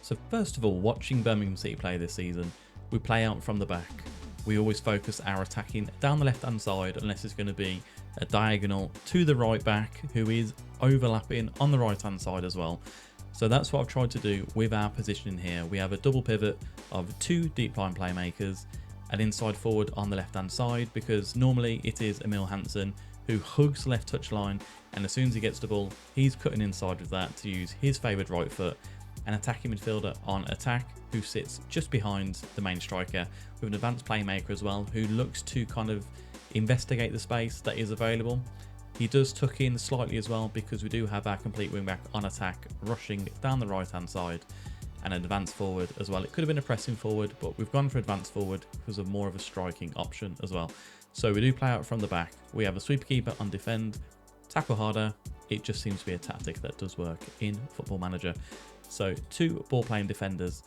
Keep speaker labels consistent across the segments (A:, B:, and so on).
A: So first of all, watching Birmingham City play this season, we play out from the back. We always focus our attacking down the left hand side unless it's going to be a diagonal to the right back who is overlapping on the right hand side as well. So that's what I've tried to do with our positioning here. We have a double pivot of two deep line playmakers, an inside forward on the left hand side, because normally it is Emil Hansen who hugs the left touch line, and as soon as he gets the ball, he's cutting inside with that to use his favoured right foot. An attacking midfielder on attack who sits just behind the main striker with an advanced playmaker as well who looks to kind of investigate the space that is available. He does tuck in slightly as well because we do have our complete wing back on attack rushing down the right hand side, and an advanced forward as well. It could have been a pressing forward, but we've gone for advanced forward because of more of a striking option as well. So we do play out from the back. We have a sweeper keeper on defend, tackle harder. It just seems to be a tactic that does work in Football Manager. So two ball playing defenders.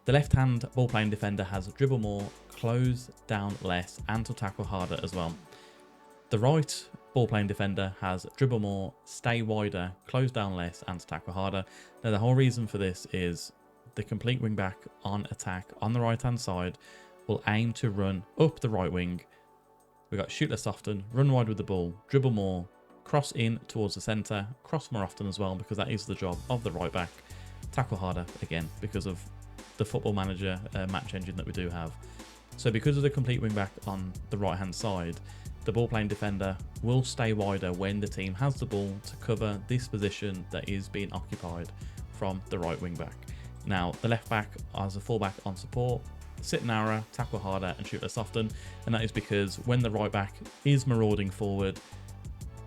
A: The left hand ball playing defender has dribble more, close down less, and to tackle harder as well. The right ball playing defender has dribble more, stay wider, close down less, and to tackle harder. Now the whole reason for this is the complete wing back on attack on the right hand side will aim to run up the right wing. We've got shoot less often, run wide with the ball, dribble more, cross in towards the centre, cross more often as well because that is the job of the right back, tackle harder again because of the Football Manager match engine that we do have. So because of the complete wing back on the right hand side, the ball playing defender will stay wider when the team has the ball to cover this position that is being occupied from the right wing back. Now the left back as a full back on support, sit narrower, tackle harder and shoot less often, and that is because when the right back is marauding forward,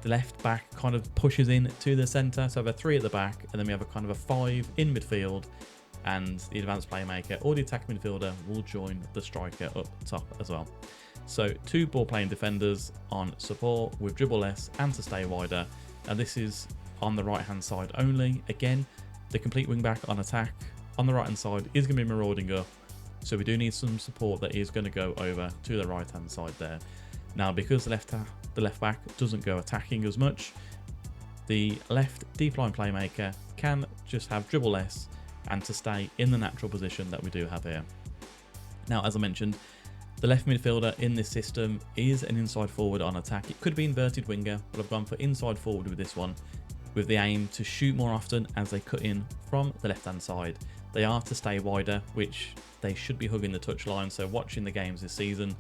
A: the left back kind of pushes in to the centre. So we have a 3 at the back, and then we have a kind of a 5 in midfield, and the advanced playmaker or the attack midfielder will join the striker up top as well. So two ball playing defenders on support with dribble less and to stay wider. Now this is on the right hand side only. Again, the complete wing back on attack on the right hand side is going to be marauding up. So we do need some support that is going to go over to the right hand side there. Now because the left back doesn't go attacking as much, the left deep line playmaker can just have dribble less and to stay in the natural position that we do have here. Now as I mentioned, the left midfielder in this system is an inside forward on attack. It could be inverted winger, but I've gone for inside forward with this one, with the aim to shoot more often as they cut in from the left hand side. They are to stay wider, which they should be hugging the touchline. So watching the games this season,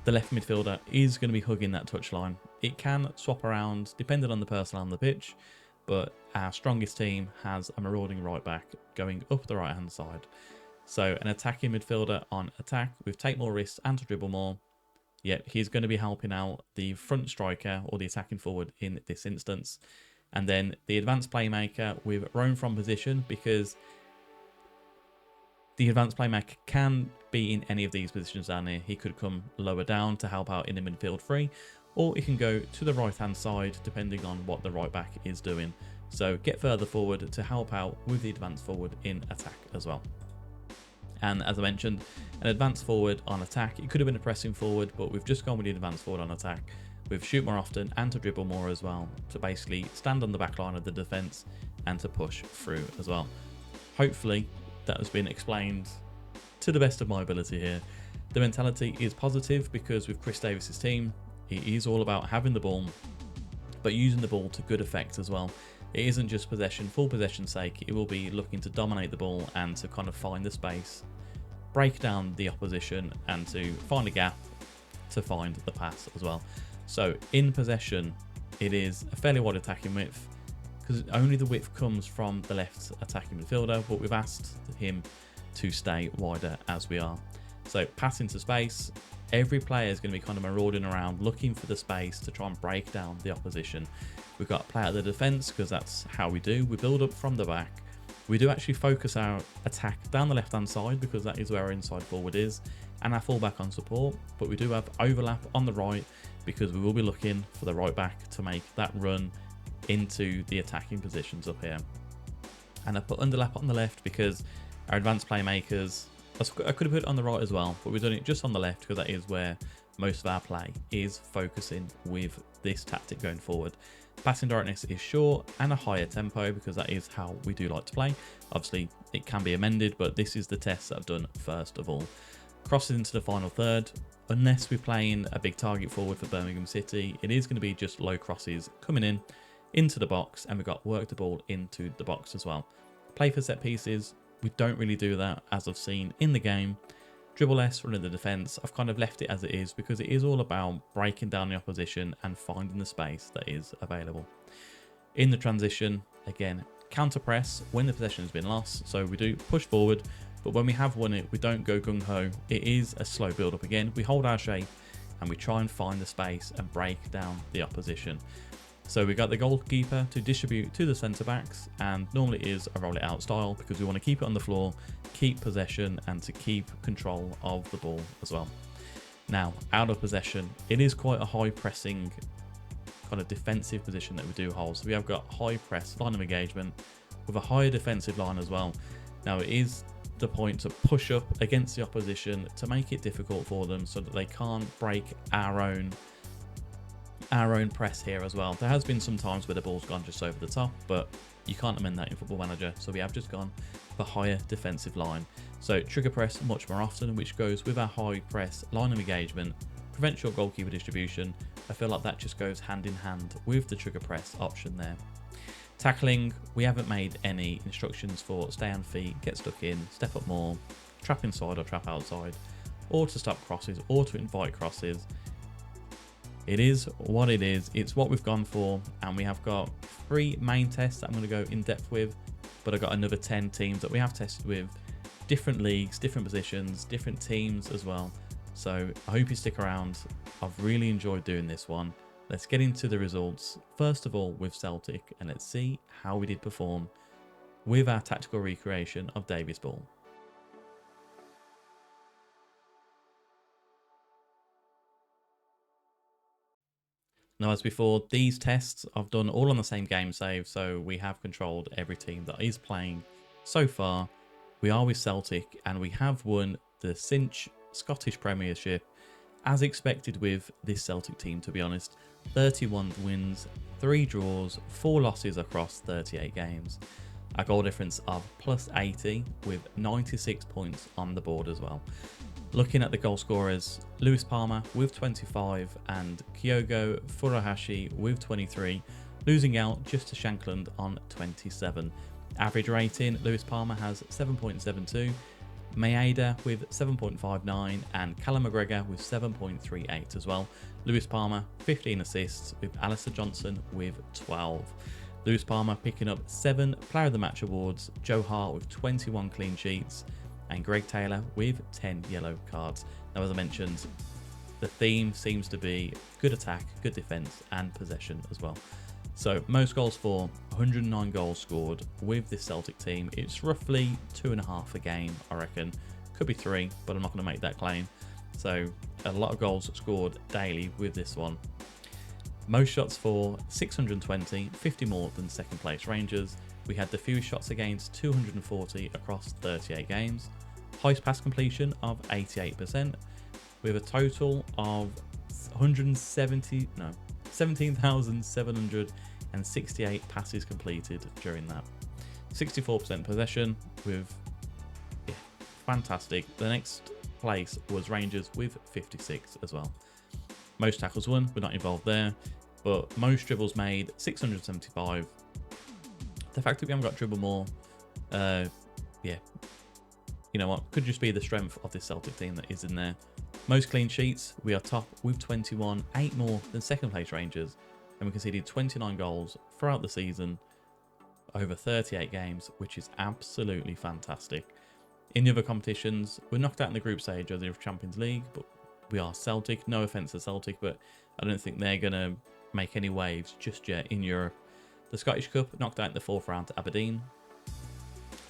A: the left midfielder is going to be hugging that touchline. It can swap around depending on the person on the pitch, but our strongest team has a marauding right back going up the right hand side. So an attacking midfielder on attack with take more risks and to dribble more. Yet he's going to be helping out the front striker or the attacking forward in this instance. And then the advanced playmaker with roam from position, because the advanced playmaker can be in any of these positions down here. He could come lower down to help out in the midfield three, or he can go to the right hand side depending on what the right back is doing. So get further forward to help out with the advanced forward in attack as well. And as I mentioned, an advanced forward on attack, it could have been a pressing forward, but we've just gone with the advanced forward on attack with shoot more often and to dribble more as well, to basically stand on the back line of the defence and to push through as well. Hopefully that has been explained to the best of my ability here. The mentality is positive because with Chris Davies' team, it is all about having the ball, but using the ball to good effect as well. It isn't just possession, full possession's sake. It will be looking to dominate the ball and to kind of find the space, break down the opposition, and to find a gap to find the pass as well. So in possession, it is a fairly wide attacking width because only the width comes from the left attacking midfielder, but we've asked him to stay wider as we are. So pass into space, every player is going to be kind of marauding around looking for the space to try and break down the opposition. We've got to play out the defence because that's how we do. We build up from the back. We do actually focus our attack down the left hand side because that is where our inside forward is, and our full back on support, but we do have overlap on the right because we will be looking for the right back to make that run into the attacking positions up here. And I put underlap on the left because our advanced playmakers, I could have put it on the right as well, but we've done it just on the left because that is where most of our play is focusing with this tactic going forward. Passing directness is short and a higher tempo because that is how we do like to play. Obviously, it can be amended, but this is the test that I've done first of all. Crosses into the final third. Unless we're playing a big target forward for Birmingham City, it is going to be just low crosses coming in into the box, and we've got work the ball into the box as well. Play for set pieces, we don't really do that as I've seen in the game. Dribble less, running the defence. I've kind of left it as it is because it is all about breaking down the opposition and finding the space that is available. In the transition, again, counter press when the possession has been lost. So we do push forward, but when we have won it, we don't go gung-ho. It is a slow build-up again. We hold our shape and we try and find the space and break down the opposition. So we got the goalkeeper to distribute to the centre-backs, and normally it is a roll it out style because we want to keep it on the floor, keep possession, and to keep control of the ball as well. Now, out of possession, it is quite a high pressing kind of defensive position that we do hold. So we have got high press, line of engagement, with a higher defensive line as well. Now it is the point to push up against the opposition to make it difficult for them so that they can't break our own press here as well. There has been some times where the ball's gone just over the top, but you can't amend that in Football Manager, so we have just gone for higher defensive line. So trigger press much more often, which goes with our high press, line of engagement, prevents your goalkeeper distribution. I feel like that just goes hand in hand with the trigger press option there. Tackling, we haven't made any instructions for stay on feet, get stuck in, step up more, trap inside or trap outside, or to stop crosses, or to invite crosses. It is what it is. It's what we've gone for, and we have got 3 main tests that I'm going to go in depth with, but I've got another 10 teams that we have tested with, different leagues, different positions, different teams as well. So I hope you stick around. I've really enjoyed doing this one. Let's get into the results. First of all with Celtic, and let's see how we did perform with our tactical recreation of Davies ball. Now, as before, these tests I've done all on the same game save, so we have controlled every team that is playing so far. We are with Celtic, and we have won the Cinch Scottish Premiership, as expected with this Celtic team, to be honest. 31 wins, 3 draws, 4 losses across 38 games. A goal difference of plus 80 with 96 points on the board as well. Looking at the goal scorers, Lewis Palmer with 25 and Kyogo Furuhashi with 23, losing out just to Shankland on 27. Average rating, Lewis Palmer has 7.72, Maeda with 7.59 and Callum McGregor with 7.38 as well. Lewis Palmer 15 assists with Alistair Johnson with 12. Lewis Palmer picking up 7 Player of the Match awards, Joe Hart with 21 clean sheets, and Greg Taylor with 10 yellow cards. Now, as I mentioned, the theme seems to be good attack, good defense, and possession as well. So most goals for, 109 goals scored with this Celtic team. It's roughly 2.5 a game, I reckon. Could be 3, but I'm not going to make that claim. So a lot of goals scored daily with this one. Most shots for, 620, 50 more than second place Rangers. We had the fewest shots against, 240 across 38 games. Highest pass completion of 88%, with a total of 17,768 passes completed during that. 64% possession with, fantastic. The next place was Rangers with 56 as well. Most tackles won, we're not involved there, but most dribbles made, 675. The fact that we haven't got dribble more, you know what, could just be the strength of this Celtic team that is in there. Most clean sheets, we are top with 21, 8 more than second place Rangers, and we conceded 29 goals throughout the season, over 38 games, which is absolutely fantastic. In the other competitions, we're knocked out in the group stage of the Champions League, but we are Celtic. No offence to Celtic, but I don't think they're going to make any waves just yet in Europe. The Scottish Cup knocked out in the 4th round to Aberdeen,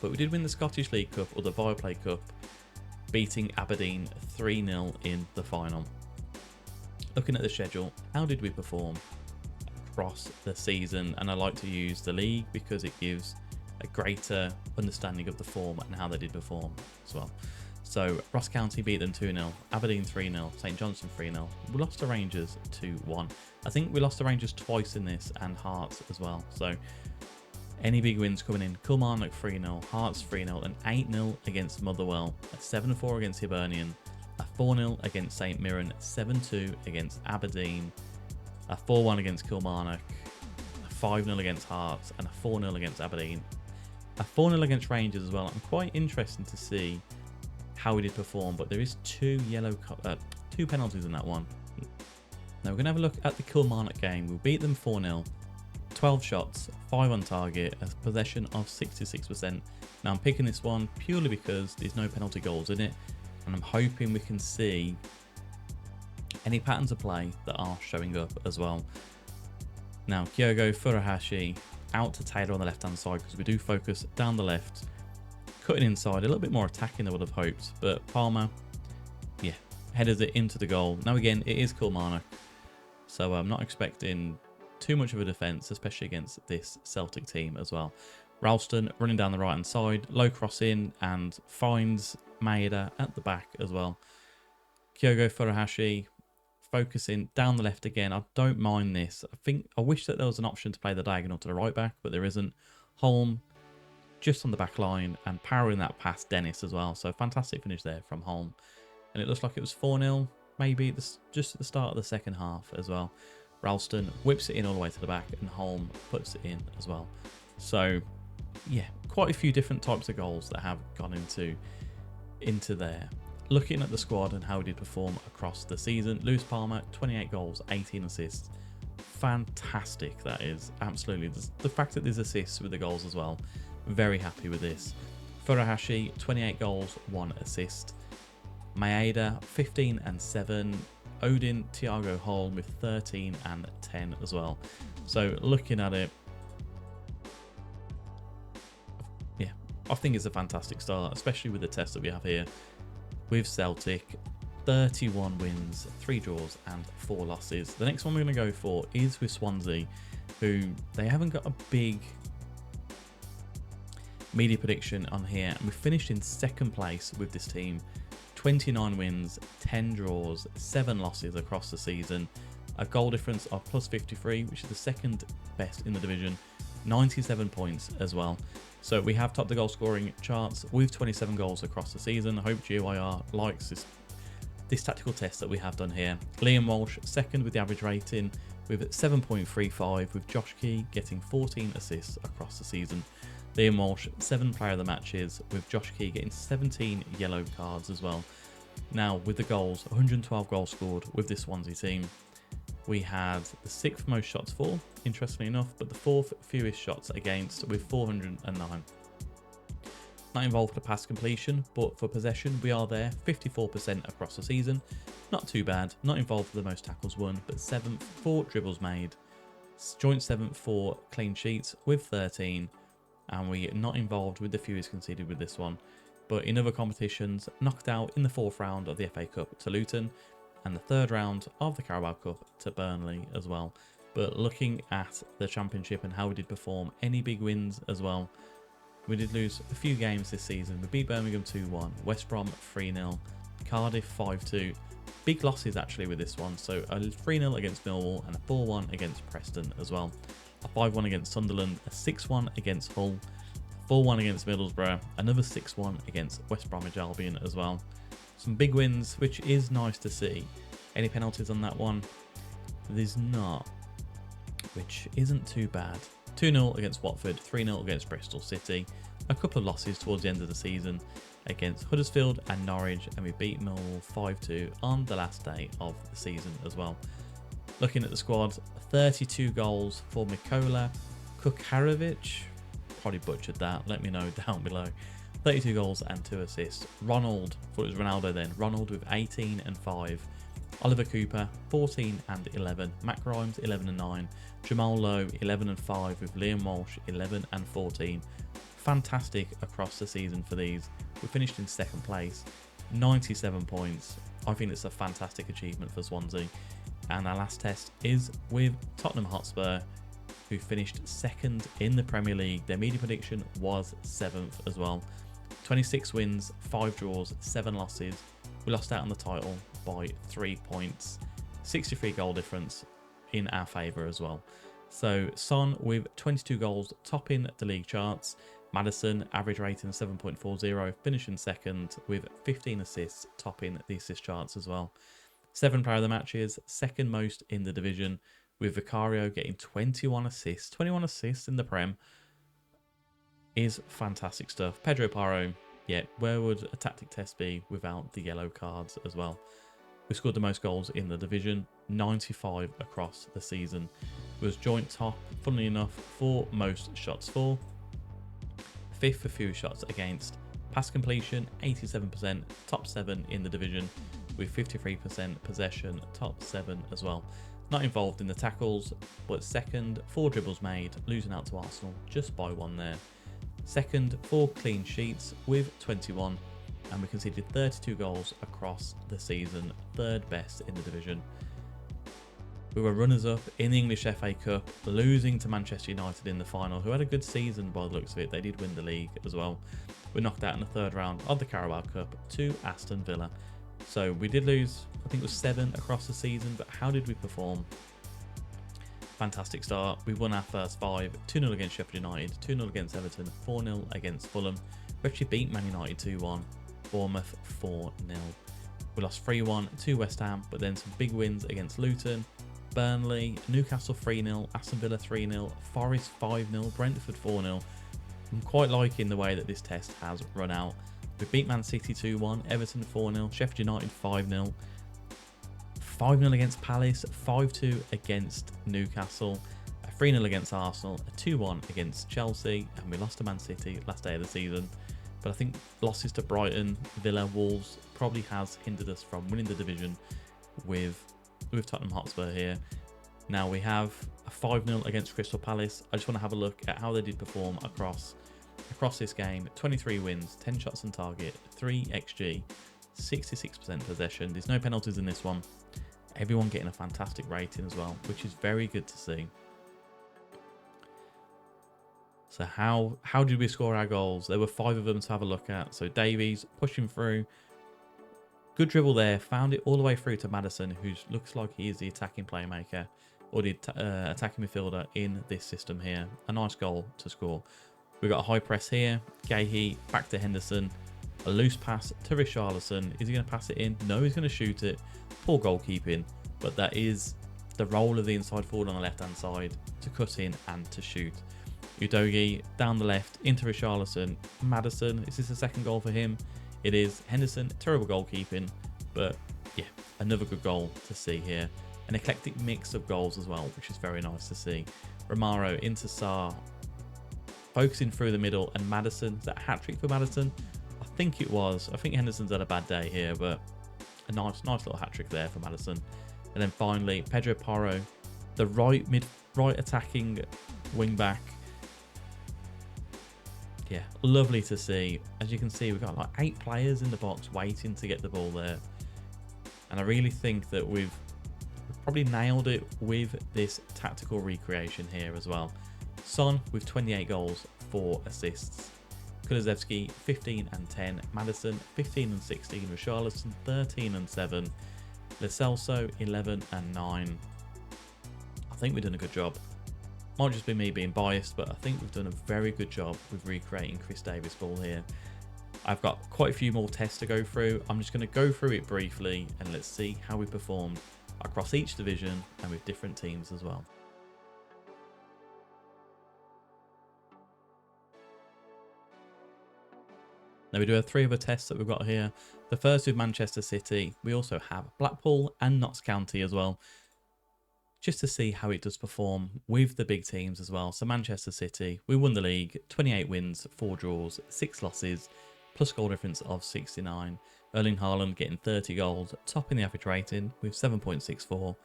A: but we did win the Scottish League Cup, or the Viaplay Cup, beating Aberdeen 3-0 in the final. Looking at the schedule, how did we perform across the season? And I like to use the league because it gives a greater understanding of the form and how they did perform as well. So Ross County beat them 2-0, Aberdeen 3-0, St Johnstone 3-0. We lost to Rangers 2-1. I think we lost to Rangers twice in this, and Hearts as well. So any big wins coming in: Kilmarnock 3-0, Hearts 3-0, an 8-0 against Motherwell, a 7-4 against Hibernian, a 4-0 against St Mirren, 7-2 against Aberdeen, a 4-1 against Kilmarnock, a 5-0 against Hearts, and a 4-0 against Aberdeen, a 4-0 against Rangers as well. I'm quite interested to see how we did perform, but there is two penalties in that one. Now we're going to have a look at the Kilmarnock game. We beat them 4-0, 12 shots, 5 on target, a possession of 66%. Now I'm picking this one purely because there's no penalty goals in it, and I'm hoping we can see any patterns of play that are showing up as well. Now Kyogo Furuhashi out to Taylor on the left hand side, because we do focus down the left, cutting inside, a little bit more attacking than I would have hoped, but Palmer, yeah, headers it into the goal. Now again, it is Kilmarnock, so I'm not expecting too much of a defence, especially against this Celtic team as well. Ralston running down the right hand side, low cross in, and finds Maeda at the back as well. Kyogo Furuhashi focusing down the left again. I don't mind this. I wish that there was an option to play the diagonal to the right back, but there isn't. Holm just on the back line and powering that past Dennis as well. So fantastic finish there from Holm. And it looks like it was 4-0, maybe just at the start of the second half as well. Ralston whips it in all the way to the back, and Holm puts it in as well. So yeah, quite a few different types of goals that have gone into there. Looking at the squad and how we did perform across the season, Lewis Palmer, 28 goals, 18 assists. Fantastic, that is. Absolutely. The fact that there's assists with the goals as well, very happy with this. Furuhashi, 28 goals, 1 assist. Maeda, 15 and 7. Odin Thiago Holm with 13 and 10 as well. So looking at it, yeah, I think it's a fantastic start, especially with the test that we have here with Celtic. 31 wins, 3 draws and 4 losses. The next one we're going to go for is with Swansea, who they haven't got a big media prediction on here, and we finished in second place with this team. 29 wins, 10 draws, 7 losses across the season, a goal difference of plus 53, which is the second best in the division, 97 points as well. So we have topped the goal scoring charts with 27 goals across the season. I hope GYR likes this tactical test that we have done here. Liam Walsh second with the average rating with 7.35, with Josh Key getting 14 assists across the season. Liam Walsh 7 player of the matches, with Josh Key getting 17 yellow cards as well. Now with the goals, 112 goals scored with this Swansea team. We had the 6th most shots for, interestingly enough, but the 4th fewest shots against with 409. Not involved for pass completion, but for possession we are there, 54% across the season. Not too bad. Not involved for the most tackles won, but 7th for dribbles made. Joint 7th for clean sheets with 13. And we are not involved with the fewest conceded with this one. But in other competitions, knocked out in the 4th round of the FA Cup to Luton, and the 3rd round of the Carabao Cup to Burnley as well. But looking at the Championship and how we did perform, any big wins as well. We did lose a few games this season. We beat Birmingham 2-1, West Brom 3-0, Cardiff 5-2. Big losses actually with this one. So a 3-0 against Millwall and a 4-1 against Preston as well. A 5-1 against Sunderland, a 6-1 against Hull, 4-1 against Middlesbrough, another 6-1 against West Bromwich Albion as well. Some big wins, which is nice to see. Any penalties on that one? There's not, which isn't too bad. 2-0 against Watford, 3-0 against Bristol City. A couple of losses towards the end of the season against Huddersfield and Norwich, and we beat Millwall 5-2 on the last day of the season as well. Looking at the squad, 32 goals for Mikola Kukarevic. Probably butchered that, let me know down below. 32 goals and 2 assists. Ronald, thought it was Ronaldo then. Ronald with 18 and 5. Oliver Cooper, 14 and 11. Matt Grimes, 11 and 9. Jamal Lowe, 11 and 5, with Liam Walsh, 11 and 14. Fantastic across the season for these. We finished in 2nd place, 97 points. I think it's a fantastic achievement for Swansea. And our last test is with Tottenham Hotspur, who finished 2nd in the Premier League. Their media prediction was 7th as well. 26 wins, 5 draws, 7 losses. We lost out on the title by 3 points. 63 goal difference in our favour as well. So Son with 22 goals topping the league charts. Maddison average rating 7.40, finishing second with 15 assists topping the assist charts as well. 7 player of the matches, second most in the division, with Vicario getting 21 assists. 21 assists in the Prem is fantastic stuff. Pedro Porro, yeah, where would a tactic test be without the yellow cards as well? We scored the most goals in the division, 95 across the season. It was joint top, funnily enough, for most shots for. 5th for fewest shots against. Pass completion, 87%, top 7 in the division, with 53% possession, top 7 as well. Not involved in the tackles, but second for dribbles made, losing out to Arsenal just by 1 there. Second for clean sheets with 21, and we conceded 32 goals across the season, 3rd best in the division. We were runners-up in the English FA Cup, losing to Manchester United in the final, who had a good season by the looks of it. They did win the league as well. We knocked out in the 3rd round of the Carabao Cup to Aston Villa. So we did lose, I think it was 7 across the season, but how did we perform? Fantastic start. We won our first 5, 2-0 against Sheffield United, 2-0 against Everton, 4-0 against Fulham. We actually beat Man United 2-1, Bournemouth 4-0. We lost 3-1 to West Ham, but then some big wins against Luton, Burnley, Newcastle 3-0, Aston Villa 3-0, Forest 5-0, Brentford 4-0. I'm quite liking the way that this test has run out. We beat Man City 2-1, Everton 4-0, Sheffield United 5-0, 5-0 against Palace, 5-2 against Newcastle, a 3-0 against Arsenal, a 2-1 against Chelsea, and we lost to Man City last day of the season. But I think losses to Brighton, Villa, Wolves probably has hindered us from winning the division with Tottenham Hotspur here. Now we have a 5-0 against Crystal Palace. I just want to have a look at how they did perform across this game. 23 wins, 10 shots on target, 3 XG, 66% possession. There's no penalties in this one. Everyone getting a fantastic rating as well, which is very good to see. So how did we score our goals? There were 5 of them to have a look at. So Davies pushing through. Good dribble there, found it all the way through to Maddison, who looks like he is the attacking playmaker, or the attacking midfielder in this system here. A nice goal to score. We got a high press here, Gahey back to Henderson, a loose pass to Richarlison. Is he going to pass it in? No, he's going to shoot it. Poor goalkeeping, but that is the role of the inside forward on the left-hand side, to cut in and to shoot. Udogie down the left into Richarlison. Maddison, is this the second goal for him? It is. Henderson, terrible goalkeeping, but yeah, another good goal to see here. An eclectic mix of goals as well, which is very nice to see. Romero into Sarr, focusing through the middle, and Maddison. Is that a hat-trick for Maddison? I think it was. I think Henderson's had a bad day here, but a nice little hat-trick there for Maddison. And then finally, Pedro Porro, the right attacking wing-back. Yeah, lovely to see. As you can see, we've got like 8 players in the box waiting to get the ball there. And I really think that we've probably nailed it with this tactical recreation here as well. Son with 28 goals, 4 assists. Kulusevski 15 and 10. Maddison 15 and 16. Richarlison 13 and 7. Lo Celso 11 and 9. I think we've done a good job. Might just be me being biased, but I think we've done a very good job with recreating Chris Davies ball here. I've got quite a few more tests to go through. I'm just going to go through it briefly and let's see how we performed across each division and with different teams as well. Now we do have 3 other tests that we've got here. The first with Manchester City. We also have Blackpool and Notts County as well, just to see how it does perform with the big teams as well. So Manchester City, we won the league, 28 wins, 4 draws, 6 losses, plus goal difference of 69. Erling Haaland getting 30 goals, topping the average rating with 7.64.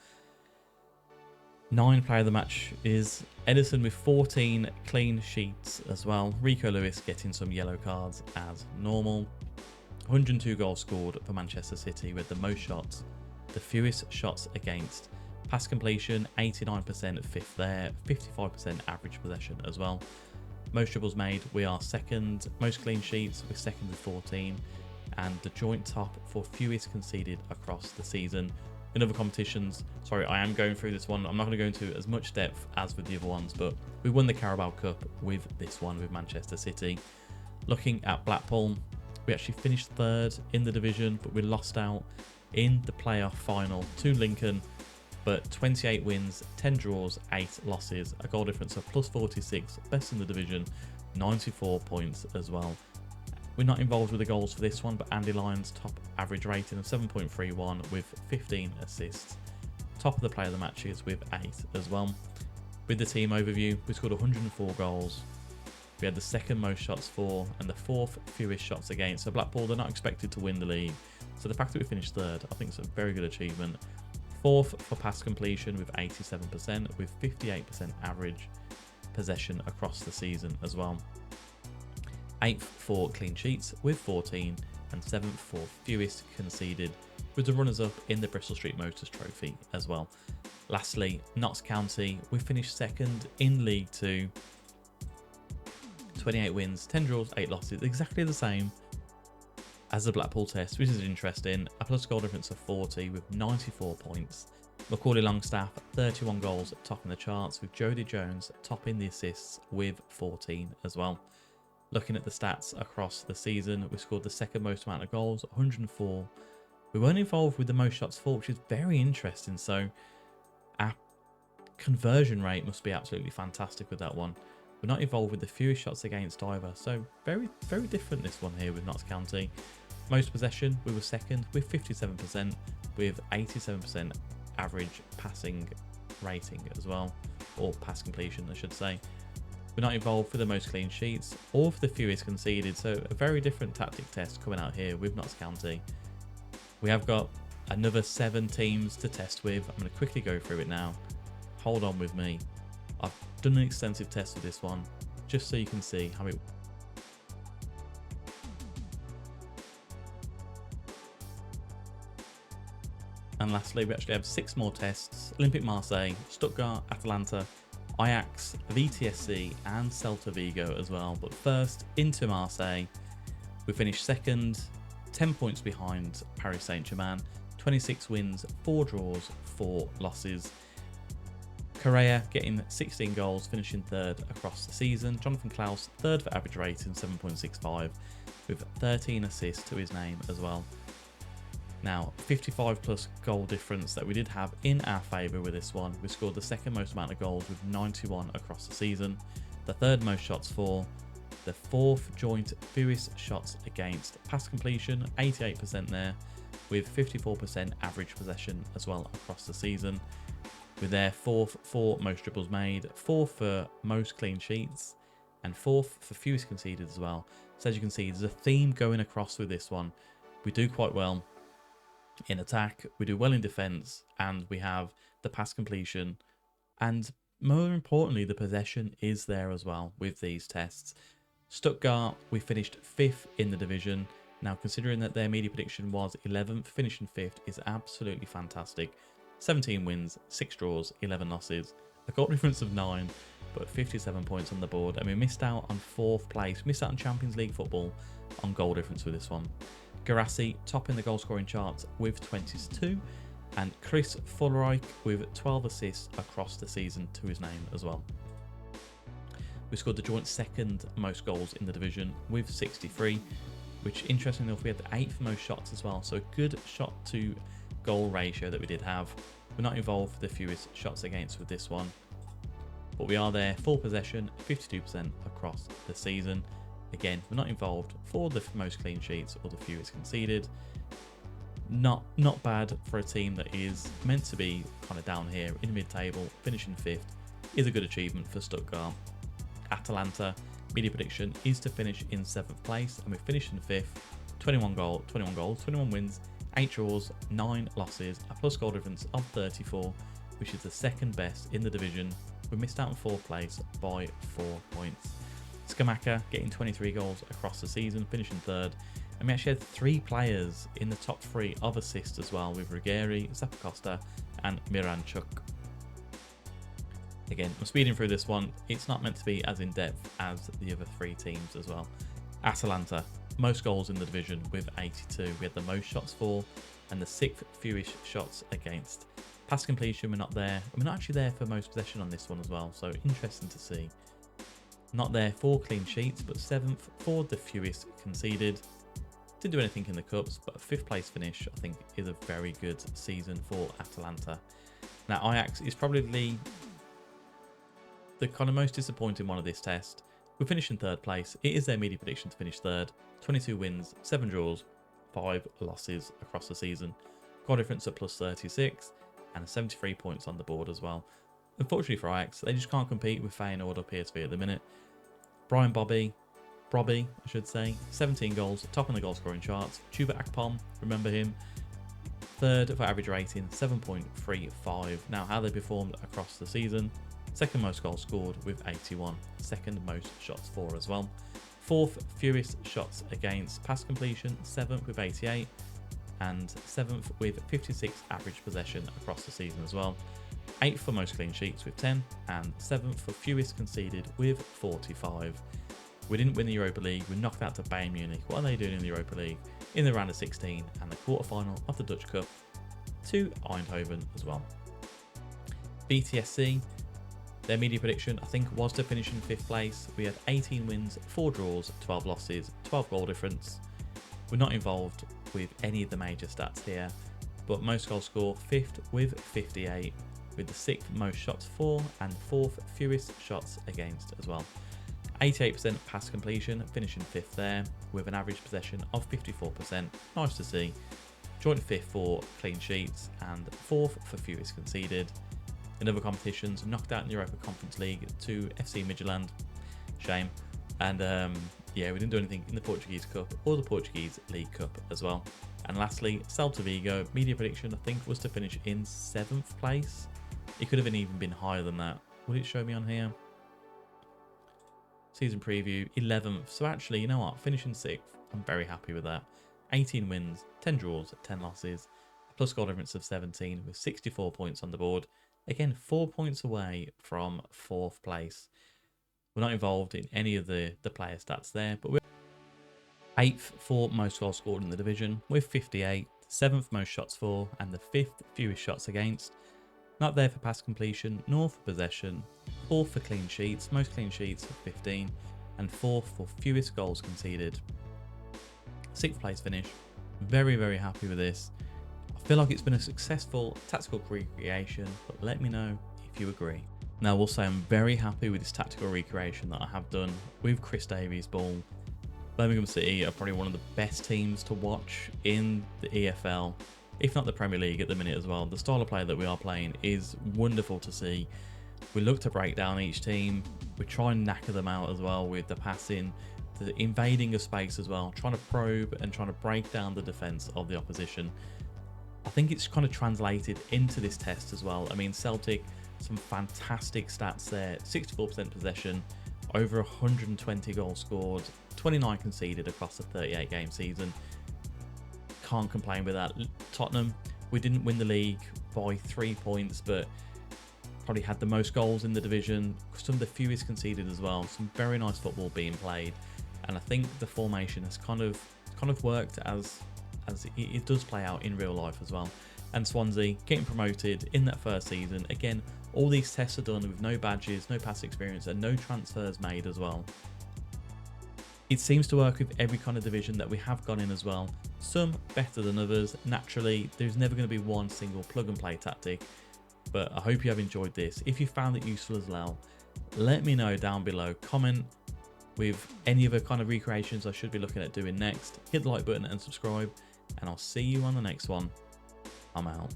A: 9 player of the match is Edison with 14 clean sheets as well. Rico Lewis getting some yellow cards as normal. 102 goals scored for Manchester City with the most shots, the fewest shots against. Pass completion, 89%, 5th there, 55% average possession as well. Most dribbles made, we are second. Most clean sheets, we're second with 14. And the joint top for fewest conceded across the season. In other competitions, sorry, I am going through this one. I'm not going to go into as much depth as with the other ones, but we won the Carabao Cup with this one with Manchester City. Looking at Blackpool, we actually finished third in the division, but we lost out in the playoff final to Lincoln. But 28 wins, 10 draws, 8 losses, a goal difference of plus 46, best in the division, 94 points as well. We're not involved with the goals for this one, but Andy Lyon's top average rating of 7.31 with 15 assists. Top of the player of the matches with 8 as well. With the team overview, we scored 104 goals. We had the second most shots for and the fourth fewest shots against. So Blackpool, they're not expected to win the league. So the fact that we finished third, I think it's a very good achievement. Fourth for pass completion with 87%, with 58% average possession across the season as well. 8th for clean sheets with 14, and 7th for fewest conceded, with the runners-up in the Bristol Street Motors Trophy as well. Lastly, Notts County, we finished second in League 2. 28 wins, 10 draws, 8 losses, exactly the same as the Blackpool test, which is interesting. A plus goal difference of 40 with 94 points. Macaulay Longstaff, 31 goals, topping the charts, with Jody Jones topping the assists with 14 as well. Looking at the stats across the season, we scored the second most amount of goals, 104. We weren't involved with the most shots for, which is very interesting. So our conversion rate must be absolutely fantastic with that one. We're not involved with the fewest shots against either. So very, very different this one here with Notts County. Most possession, we were second with 57%, with 87% average passing rating as well, or pass completion, I should say. We're not involved for the most clean sheets or for the fewest conceded, so a very different tactic test coming out here with Notts County. We have got another 7 teams to test with. I'm going to quickly go through it now. Hold on with me. I've done an extensive test of this one, just so you can see how it. And lastly, we actually have 6 more tests: Olympique Marseille, Stuttgart, Atalanta, Ajax, VTSC and Celta Vigo as well. But first, into Marseille. We finished second, 10 points behind Paris Saint-Germain, 26 wins, 4 draws, 4 losses. Correa getting 16 goals, finishing third across the season. Jonathan Klaus, third for average rating, 7.65, with 13 assists to his name as well. Now, 55 plus goal difference that we did have in our favour with this one. We scored the second most amount of goals with 91 across the season, the third most shots for, the fourth joint fewest shots against. Pass completion, 88% there, with 54% average possession as well across the season. With their fourth for most dribbles made, fourth for most clean sheets, and fourth for fewest conceded as well. So as you can see, there's a theme going across with this one. We do quite well in attack, we do well in defence, and we have the pass completion, and more importantly, the possession is there as well with these tests. Stuttgart, we finished 5th in the division. Now, considering that their media prediction was 11th, finishing 5th is absolutely fantastic. 17 wins, 6 draws, 11 losses, a goal difference of 9, but 57 points on the board, and we missed out on 4th place, missed out on Champions League football on goal difference with this one. Garassi topping the goal scoring charts with 22, and Chris Fulreich with 12 assists across the season to his name as well. We scored the joint second most goals in the division with 63, which interestingly enough we had the 8th most shots as well, so a good shot to goal ratio that we did have. We're not involved for the fewest shots against with this one, but we are there, full possession, 52% across the season. Again, we're not involved for the most clean sheets or the fewest conceded. Not bad for a team that is meant to be kind of down here in mid-table. Finishing 5th is a good achievement for Stuttgart. Atalanta, media prediction is to finish in 7th place, and we're finishing 5th. 21 goals, 21 wins, 8 draws, 9 losses, a plus goal difference of 34, which is the second best in the division. We missed out on 4th place by 4 points. Scamacca getting 23 goals across the season, finishing 3rd. And we actually had 3 players in the top 3 of assists as well, with Ruggeri, Zappacosta and Miranchuk. Again, I'm speeding through this one. It's not meant to be as in-depth as the other 3 teams as well. Atalanta, most goals in the division with 82. We had the most shots for and the 6th fewest shots against. Pass completion, we're not there. We're not actually there for most possession on this one as well, so interesting to see. Not there for clean sheets, but 7th for the fewest conceded. Didn't do anything in the cups, but a 5th place finish I think is a very good season for Atalanta. Now Ajax is probably the kind of most disappointing one of this test. We finished in 3rd place. It is their media prediction to finish 3rd. 22 wins, 7 draws, 5 losses across the season. Goal difference at plus 36 and 73 points on the board as well. Unfortunately for Ajax, they just can't compete with Feyenoord or PSV at the minute. Brian Brobby, I should say, 17 goals, top on the goal scoring charts. Chuba Akpom, remember him, 3rd for average rating, 7.35. Now how they performed across the season: 2nd most goals scored with 81, 2nd most shots for as well. 4th fewest shots against, pass completion 7th with 88, and 7th with 56 average possession across the season as well. 8th for most clean sheets with 10, and 7th for fewest conceded with 45. We didn't win the Europa League. We knocked out to Bayern Munich. What are they doing in the Europa League? In the round of 16 and the quarterfinal of the Dutch Cup to Eindhoven as well. BTSC, their media prediction I think was to finish in 5th place. We had 18 wins, 4 draws, 12 losses, 12 goal difference. We're not involved with any of the major stats here, but most goals scored 5th with 58, with the 6th most shots for and 4th fewest shots against as well. 88% pass completion, finishing 5th there with an average possession of 54%. Nice to see. Joint 5th for clean sheets and 4th for fewest conceded. In other competitions, knocked out in the Europa Conference League to FC Midtjylland. Shame. And yeah, we didn't do anything in the Portuguese Cup or the Portuguese League Cup as well. And lastly, Celta Vigo, media prediction I think was to finish in 7th place. It could have even been higher than that. Would it show me on here? Season preview, 11th. So actually, you know what? Finishing 6th. I'm very happy with that. 18 wins, 10 draws, 10 losses. Plus goal difference of 17 with 64 points on the board. Again, 4 points away from 4th place. We're not involved in any of the player stats there, but we're 8th for most goals scored in the division with 58, 7th most shots for, and the 5th fewest shots against. Not there for pass completion, nor for possession. 4th for clean sheets, most clean sheets of 15, and 4th for fewest goals conceded. 6th place finish. Very, very happy with this. I feel like it's been a successful tactical recreation, but let me know if you agree. Now, I will say I'm very happy with this tactical recreation that I have done with Chris Davies' ball. Birmingham City are probably one of the best teams to watch in the EFL, if not the Premier League at the minute as well. The style of play that we are playing is wonderful to see. We look to break down each team. We try and knacker them out as well with the passing, the invading of space as well, trying to probe and trying to break down the defence of the opposition. I think it's kind of translated into this test as well. I mean, Celtic, some fantastic stats there. 64% possession, over 120 goals scored, 29 conceded across the 38-game season. Can't complain with that. Tottenham, we didn't win the league by 3 points, but probably had the most goals in the division, some of the fewest conceded as well. Some very nice football being played, and I think the formation has kind of worked as it does play out in real life as well. And Swansea getting promoted in that first season. Again, all these tests are done with no badges, no past experience, and no transfers made as well. It seems to work with every kind of division that we have gone in as well. Some better than others. Naturally, there's never going to be one single plug and play tactic, but I hope you have enjoyed this. If you found it useful as well, let me know down below. Comment with any other kind of recreations I should be looking at doing next. Hit the like button and subscribe, and I'll see you on the next one. I'm out.